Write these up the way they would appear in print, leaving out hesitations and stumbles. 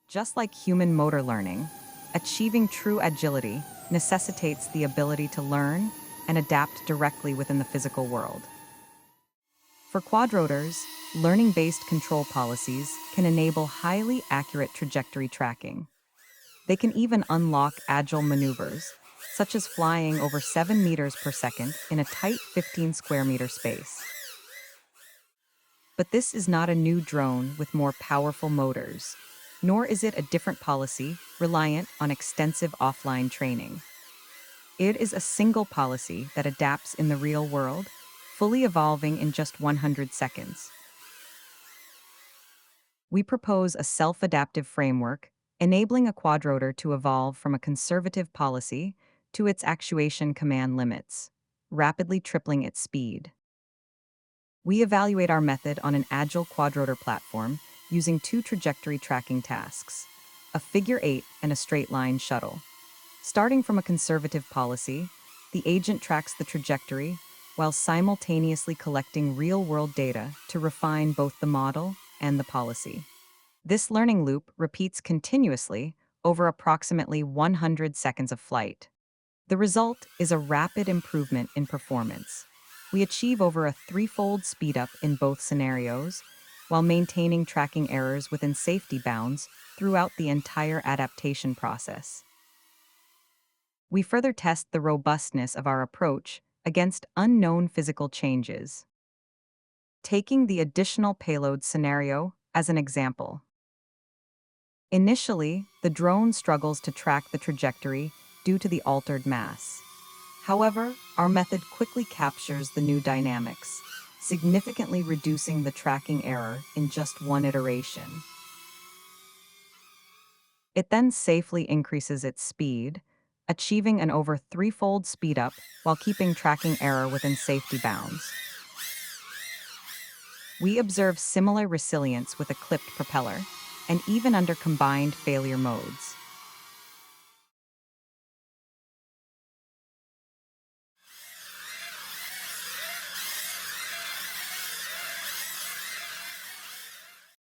Just like human motor learning, achieving true agility necessitates the ability to learn and adapt directly within the physical world. For quadrotors, learning-based control policies can enable highly accurate trajectory tracking. They can even unlock agile maneuvers, such as flying over 7 meters per second in a tight 15 square meter space. But this is not a new drone with more powerful motors, nor is it a different policy reliant on extensive offline training. It is a single policy that adapts in the real world, fully evolving in just 100 seconds. We propose a self-adaptive framework, enabling a quadrotor to evolve from a conservative policy to its actuation command limits, rapidly tripling its speed. We evaluate our method on an Agile Quadrotor platform using two trajectory tracking tasks, a figure 8 and a straight line shuttle. Starting from a conservative policy, the agent tracks the trajectory while simultaneously collecting real-world data to refine both the model and the policy. This learning loop repeats continuously over approximately 100 seconds of flight. The result is a rapid improvement in performance. We achieve over a threefold speedup in both scenarios, while maintaining tracking errors within safety bounds throughout the entire adaptation process. We further test the robustness of our approach against unknown physical changes. Taking the additional payload scenario as an example. Initially, the drone struggles to track the trajectory due to the altered mass. However, our method quickly captures the new dynamics, significantly reducing the tracking error in just one iteration. It then safely increases its speed, achieving an over threefold speedup while keeping tracking error within safety bounds. We observe similar resilience with a clipped propeller, and even under combined failure modes.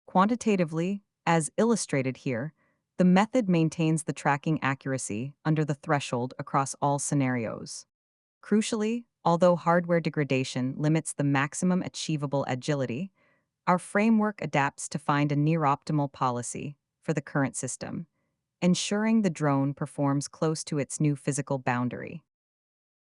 Quantitatively, as illustrated here, the method maintains the tracking accuracy under the threshold across all scenarios. Crucially, although hardware degradation limits the maximum achievable agility, our framework adapts to find a near-optimal policy for the current system, ensuring the drone performs close to its new physical boundary.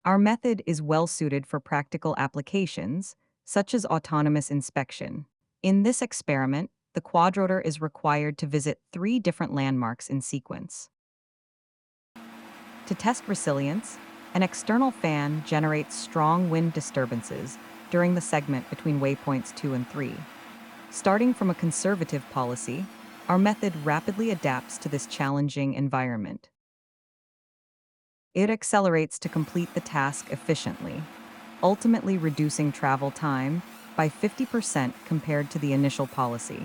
Our method is well-suited for practical applications, such as autonomous inspection. In this experiment, the quadrotor is required to visit 3 different landmarks in sequence. To test resilience, an external fan generates strong wind disturbances during the segment between waypoints 2 and 3. Starting from a conservative policy, our method rapidly adapts to this challenging environment. It accelerates to complete the task efficiently, ultimately reducing travel time by 50% compared to the initial policy.